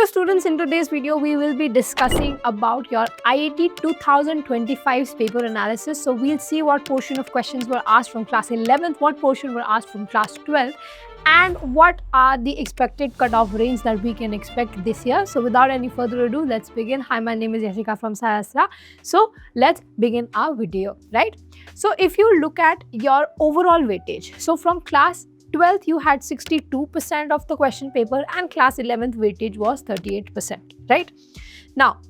Hello students, in today's video we will be discussing about your IAT 2025's paper analysis. So we'll see what portion of questions were asked from class 11th, what portion were asked from class 12, and what are the expected cutoff range that we can expect this year. So without any further ado, let's begin. Hi, my name is Yashika from SciAstra. So let's begin our video, right? So if you look at your overall weightage, so from class 12th you had 62% of the question paper and class 11th weightage was 38%, right? Now,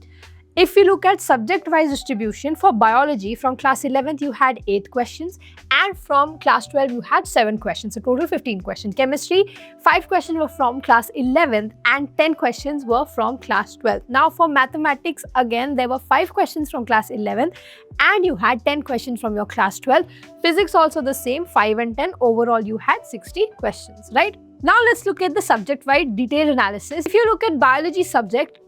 if you look at subject-wise distribution for biology, from class 11th you had 8 questions and from class 12 you had 7 questions, so total 15 questions. Chemistry, 5 questions were from class 11th and 10 questions were from class 12. Now for mathematics, again there were 5 questions from class 11th and you had 10 questions from your class 12. Physics also the same, 5 and 10. Overall you had 60 questions, right? Now let's look at the subject-wise detailed analysis. If you look at biology subject,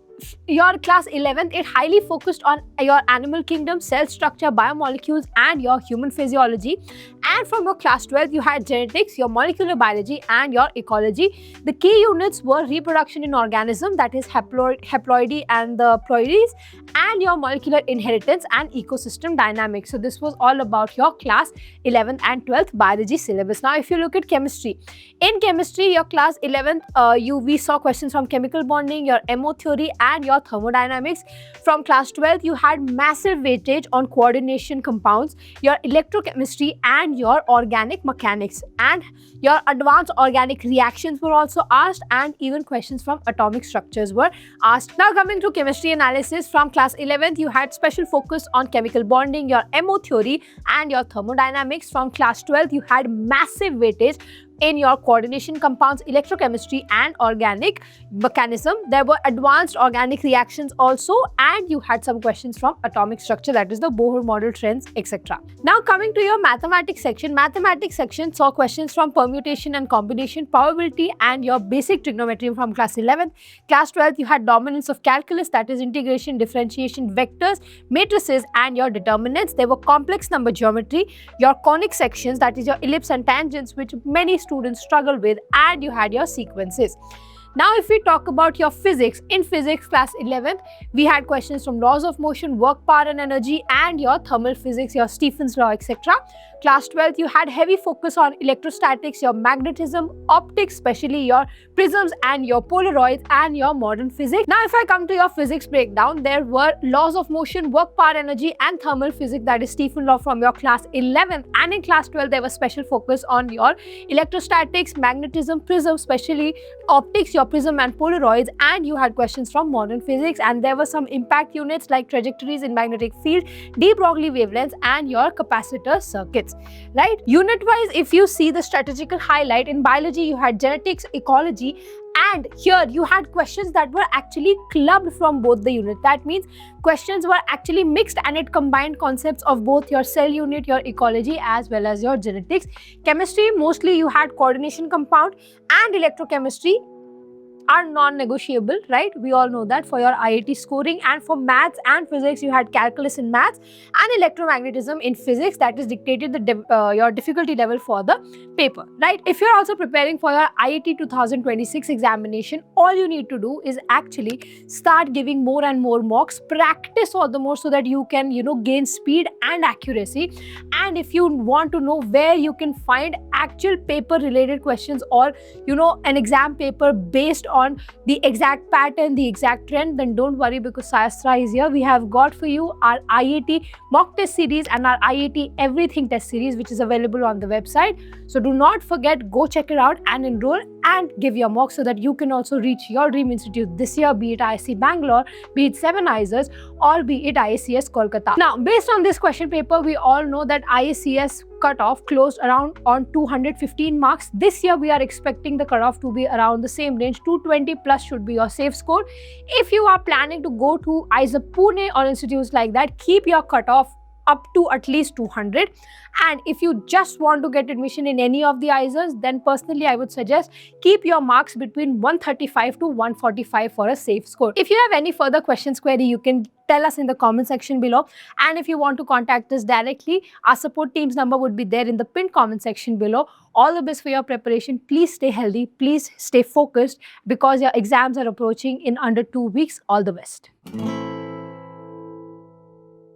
your class 11th, it highly focused on your animal kingdom, cell structure, biomolecules and your human physiology. And from your class 12 you had genetics, your molecular biology and your ecology. The key units were reproduction in organism, that is haploidy and the ploidies, and your molecular inheritance and ecosystem dynamics. So this was all about your class 11th and 12th biology syllabus. Now if you look at chemistry, in chemistry your class 11th we saw questions from chemical bonding, your MO theory and your thermodynamics. From class 12 you had massive weightage on coordination compounds, your electrochemistry and your organic mechanics, and your advanced organic reactions were also asked, and even questions from atomic structures were asked. Now coming to chemistry analysis, from class 11th you had special focus on chemical bonding, your MO theory and your thermodynamics. From class 12 you had massive weightage in your coordination compounds, electrochemistry and organic mechanism. There were advanced organic reactions also, and you had some questions from atomic structure, that is the Bohr model, trends, etc. Now coming to your mathematics section saw questions from permutation and combination, probability and your basic trigonometry from class 11th. Class 12th you had dominance of calculus, that is integration, differentiation, vectors, matrices and your determinants. There were complex number geometry, your conic sections, that is your ellipse and tangents, which many students struggle with, and you had your sequences. Now if we talk about your physics, in physics class 11th we had questions from laws of motion, work, power and energy and your thermal physics, your Stephen's law, etc. Class 12th you had heavy focus on electrostatics, your magnetism, optics, especially your prisms and your polaroids and your modern physics. Now if I come to your physics breakdown, there were laws of motion, work, power, energy and thermal physics, that is Stephen's law, from your class 11th, and in class 12 there was special focus on your electrostatics, magnetism, prism, especially optics, your prism and polaroids, and you had questions from modern physics, and there were some impact units like trajectories in magnetic field, de Broglie wavelengths and your capacitor circuits, right? Unit wise, if you see the strategical highlight, in biology you had genetics, ecology, and here you had questions that were actually clubbed from both the units. That means questions were actually mixed and it combined concepts of both your cell unit, your ecology as well as your genetics. Chemistry, mostly you had coordination compound, and electrochemistry are non-negotiable, right? We all know that for your IIT scoring. And for maths and physics you had calculus in maths and electromagnetism in physics, that is dictated your difficulty level for the paper, right? If you're also preparing for your IIT 2026 examination, all you need to do is actually start giving more and more mocks, practice all the more so that you can gain speed and accuracy. And if you want to know where you can find actual paper related questions or an exam paper based on the exact pattern, the exact trend, then don't worry, because SciAstra is here. We have got for you our IAT mock test series and our IAT everything test series, which is available on the website. So do not forget, go check it out and enroll and give your mock so that you can also reach your dream institute this year, be it IISc Bangalore, be it 7 IISERs or be it IISc Kolkata. Now based on this question paper, we all know that IISc cutoff closed around on 215 marks. This year we are expecting the cutoff to be around the same range, 220 plus should be your safe score. If you are planning to go to IISER Pune or institutes like that, keep your cutoff up to at least 200. And if you just want to get admission in any of the IISERs, then personally I would suggest keep your marks between 135 to 145 for a safe score. If you have any further questions, query, you can tell us in the comment section below. And if you want to contact us directly, our support team's number would be there in the pinned comment section below. All the best for your preparation. Please stay healthy. Please stay focused because your exams are approaching in under 2 weeks. All the best.